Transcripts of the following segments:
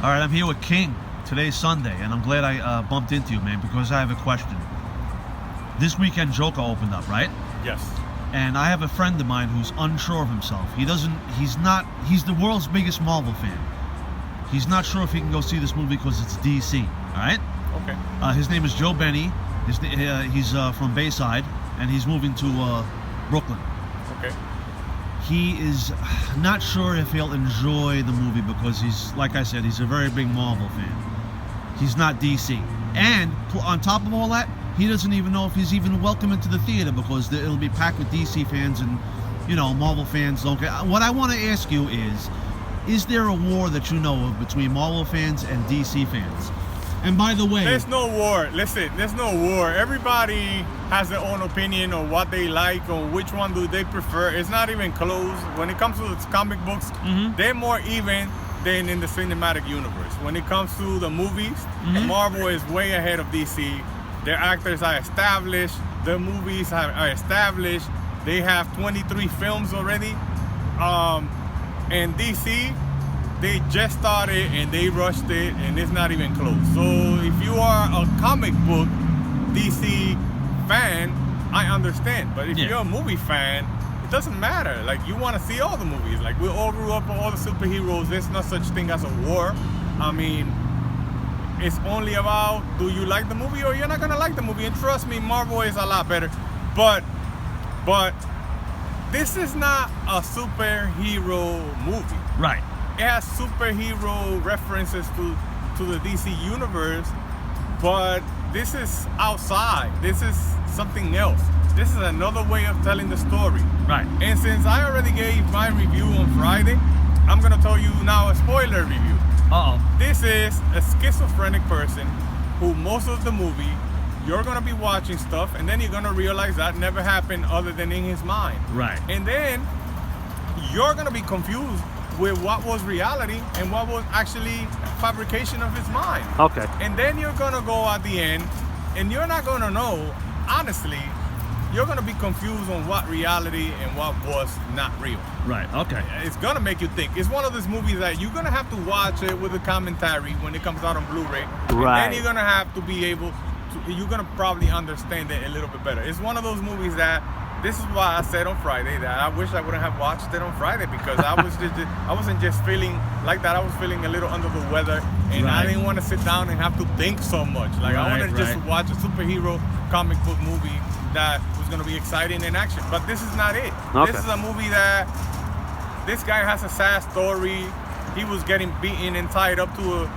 All right, I'm here with King. Today's Sunday, and I'm glad I bumped into you, man, because I have a question. This weekend, Joker opened up, right? Yes. And I have a friend of mine who's unsure of himself. He's the world's biggest Marvel fan. He's not sure if he can go see this movie because it's DC, all right? Okay. His name is Joe Benny. He's from Bayside, and he's moving to Brooklyn. Okay. He is not sure if he'll enjoy the movie because he's, like I said, he's a very big Marvel fan. He's not DC. And on top of all that, he doesn't even know if he's even welcome into the theater because it'll be packed with DC fans and, Marvel fans don't care. What I want to ask you is there a war that you know of between Marvel fans and DC fans? And by the way... There's no war. Listen, there's no war. Everybody has their own opinion on what they like or which one do they prefer. It's not even close. When it comes to the comic books, they're more even than in the cinematic universe. When it comes to the movies, Marvel is way ahead of DC. Their actors are established. Their movies are established. They have 23 films already. And DC, they just started and they rushed it and it's not even close. So if you are a comic book DC fan, I understand. But if you're a movie fan, it doesn't matter. Like, you want to see all the movies. Like, we all grew up with all the superheroes. There's no such thing as a war. I mean, it's only about, do you like the movie or you're not gonna like the movie? And trust me, Marvel is a lot better. But this is not a superhero movie. Right. It has superhero references to the DC universe, but this is outside. This is something else. This is another way of telling the story. Right. And since I already gave my review on Friday, I'm gonna tell you now a spoiler review. This is a schizophrenic person who most of the movie you're gonna be watching stuff and then you're gonna realize that never happened other than in his mind. Right. And then you're gonna be confused with what was reality and what was actually fabrication of his mind. Okay. And then you're gonna go at the end and you're not gonna know, honestly, you're gonna be confused on what reality and what was not real. Right, okay. It's gonna make you think. It's one of those movies that you're gonna have to watch it with a commentary when it comes out on Blu-ray. And then you're gonna have to be able to, you're gonna probably understand it a little bit better. It's one of those movies that, this is why I said on Friday that I wish I wouldn't have watched it on Friday because I wasn't just feeling like that. I was feeling a little under the weather and I didn't want to sit down and have to think so much. Like, I wanted to just watch a superhero comic book movie that was going to be exciting in action. But this is not it. Okay. This is a movie that this guy has a sad story. He was getting beaten and tied up to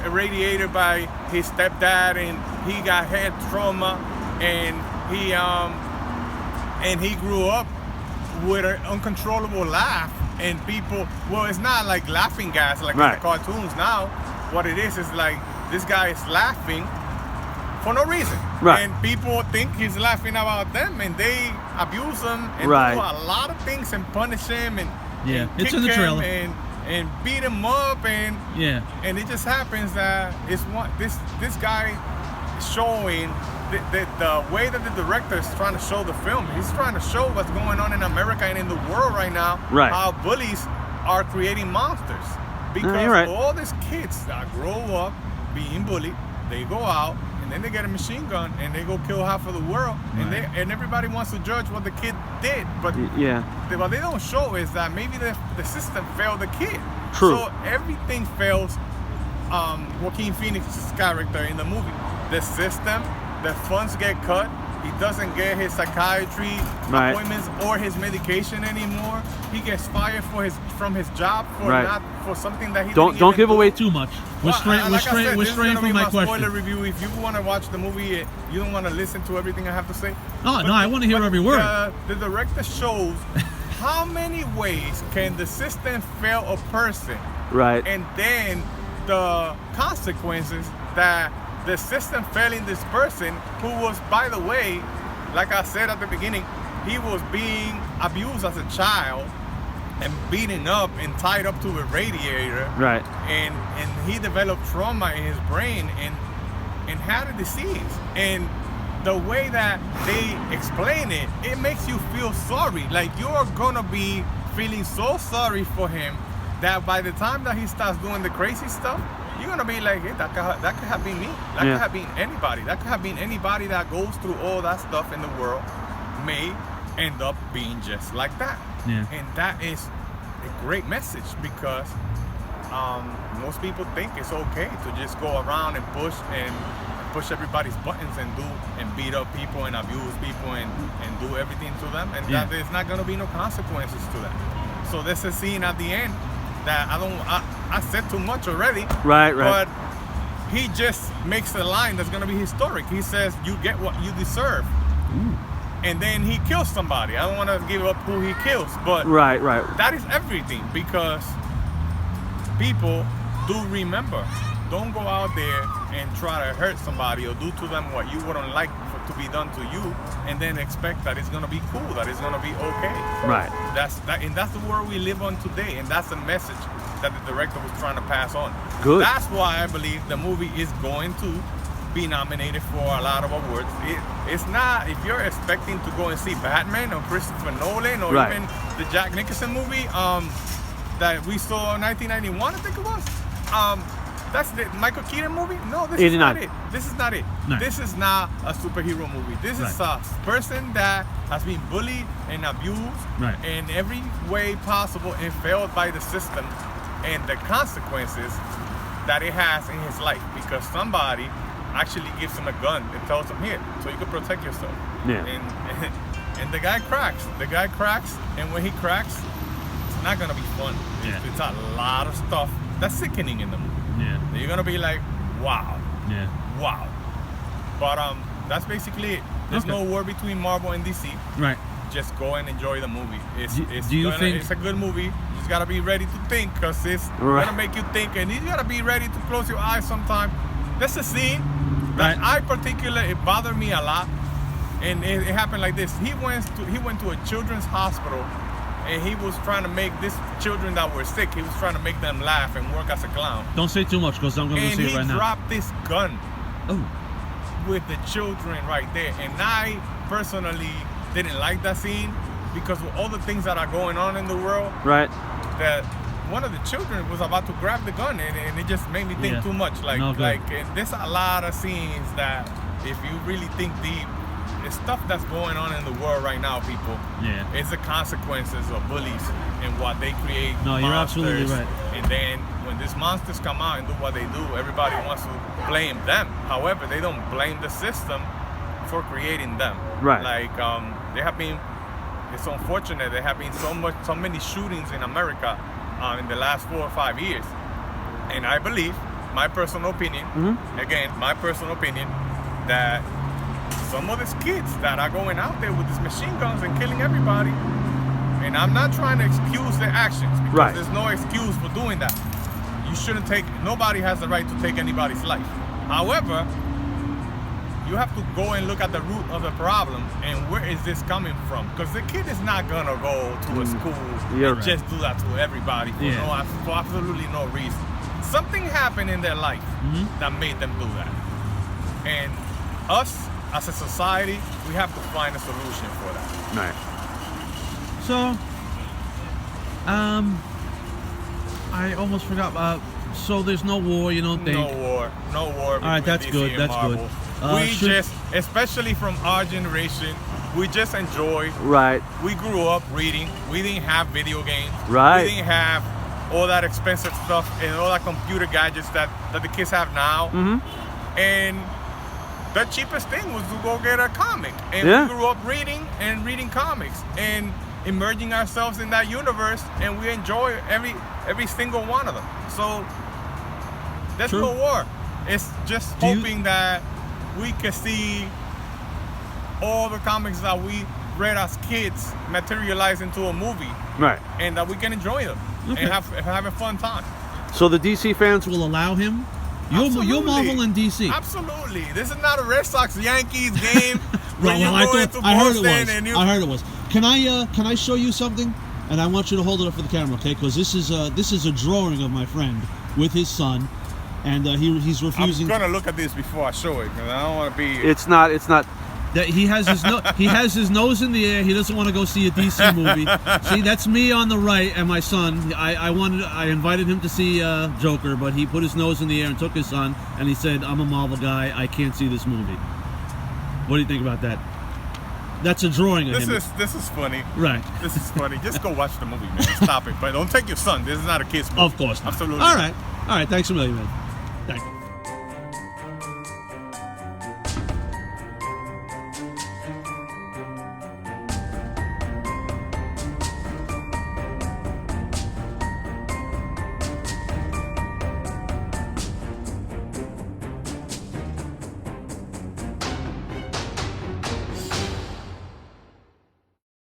a radiator by his stepdad, and he got head trauma, and he grew up with an uncontrollable laugh, and people, well, it's not like laughing gas like in the cartoons now. What it is like this guy is laughing for no reason. Right. And people think he's laughing about them, and they abuse him and do a lot of things and punish him and it's in the trailer. And beat him up and it just happens that it's this guy showing the way that the director is trying to show the film. He's trying to show what's going on in America and in the world right now. Right. How bullies are creating monsters because all these kids that grow up being bullied, they go out and then they get a machine gun and they go kill half of the world, and everybody wants to judge what the kid did, but what they don't show is that maybe the system failed the kid. True. So everything fails Joaquin Phoenix's character in the movie. The system, the funds get cut. He doesn't get his psychiatry appointments or his medication anymore. He gets fired from his job for something that he don't give away too much. We're straight from my question. Spoiler review. If you want to watch the movie, you don't want to listen to everything I have to say. No, I want to hear every word. The director shows how many ways can the system fail a person, and then the consequences that the system failing this person, who was, by the way, like I said at the beginning, he was being abused as a child and beaten up and tied up to a radiator. Right. And he developed trauma in his brain and had a disease. And the way that they explain it, it makes you feel sorry. Like, you're gonna be feeling so sorry for him that by the time that he starts doing the crazy stuff, you're gonna be like, hey, that could have been me. That Yeah. could have been anybody. That could have been anybody that goes through all that stuff in the world may end up being just like that. Yeah. And that is a great message because most people think it's okay to just go around and push everybody's buttons and beat up people and abuse people and do everything to them, and Yeah. that there's not gonna be no consequences to that. So there's a scene at the end that I said too much already. Right. But he just makes a line that's gonna be historic. He says, "You get what you deserve," and then he kills somebody. I don't want to give up who he kills, but Right. that is everything because people do remember. Don't go out there and try to hurt somebody or do to them what you wouldn't like to be done to you, and then expect that it's gonna be cool, that it's gonna be okay. Right. And that's the world we live on today, and that's the message that the director was trying to pass on. Good. That's why I believe the movie is going to be nominated for a lot of awards. It's not, if you're expecting to go and see Batman or Christopher Nolan or Right. even the Jack Nicholson movie that we saw in 1991, I think it was. That's the Michael Keaton movie? No, this is not 89. it. This is not it. No. This is not a superhero movie. This is a person that has been bullied and abused Right. in every way possible and failed by the system, and the consequences that it has in his life because somebody actually gives him a gun and tells him, here, so you can protect yourself. Yeah. And the guy cracks. And when he cracks, it's not gonna be fun. Yeah. It's a lot of stuff that's sickening in the movie. Yeah. You're gonna be like, wow. Yeah. But that's basically it. There's Okay. no war between Marvel and DC. Right. Just go and enjoy the movie. Do you think- it's a good movie? You just gotta be ready to think, cause it's Right. gonna make you think, and you gotta be ready to close your eyes sometime. There's a scene that it bothered me a lot, and it happened like this. He went to a children's hospital, and he was trying to make these children that were sick. He was trying to make them laugh and work as a clown. Don't say too much because I'm going to And see he it right now. dropped this gun Oh. with the children right there. And I personally didn't like that scene because of all the things that are going on in the world, Right. that one of the children was about to grab the gun, and it just made me think Yeah. too much. No good. And there's a lot of scenes that if you really think deep, the stuff that's going on in the world right now, people, Yeah. it's the consequences of bullies and what they create. No, you're absolutely monsters. right. And then when these monsters come out and do what they do, everybody wants to blame them. However, they don't blame the system for creating them. Right. Like it's unfortunate there have been so many shootings in America in the last 4 or 5 years, and I believe, my personal opinion, again, my personal opinion, that some of these kids that are going out there with these machine guns and killing everybody, and I'm not trying to excuse their actions because Right. there's no excuse for doing that. You shouldn't nobody has the right to take anybody's life. However, you have to go and look at the root of the problem and where is this coming from? Because the kid is not gonna go to a school You're and right. just do that to everybody for absolutely no reason. Something happened in their life that made them do that. And us, as a society, we have to find a solution for that. Right. So, I almost forgot. So there's no war, you don't think? No war. All right, that's DC good. and That's good. Marvel. We should- just, especially from our generation, we just enjoy. Right. We grew up reading. We didn't have video games. Right. We didn't have all that expensive stuff and all that computer gadgets that the kids have now. And the cheapest thing was to go get a comic. And Yeah. we grew up reading comics and immersing ourselves in that universe, and we enjoy every single one of them. So there's True. no war. It's just Do you- hoping that we can see all the comics that we read as kids materialize into a movie, Right. and that we can enjoy them Okay. and have a fun time. So the DC fans will. Will allow him? You'll Absolutely. Marvel in DC. Absolutely. This is not a Red Sox Yankees game. Well, when you I go thought- into I heard it Boston was. and you I heard it was. Can I show you something? And I want you to hold it up for the camera, okay? Because this is a drawing of my friend with his son, and he's I'm refusing. gonna look at this before I show it because I don't want to be. It's not. that he has his nose in the air. He doesn't want to go see a DC movie. See, that's me on the right, and my son. I invited him to see Joker, but he put his nose in the air and took his son, and he said, "I'm a Marvel guy. I can't see this movie." What do you think about that? That's a drawing of him. This is funny. Right. This is funny. Just go watch the movie, man. Stop it. But don't take your son. This is not a kid's movie. Of course not. Absolutely. All right. Thanks a million, man.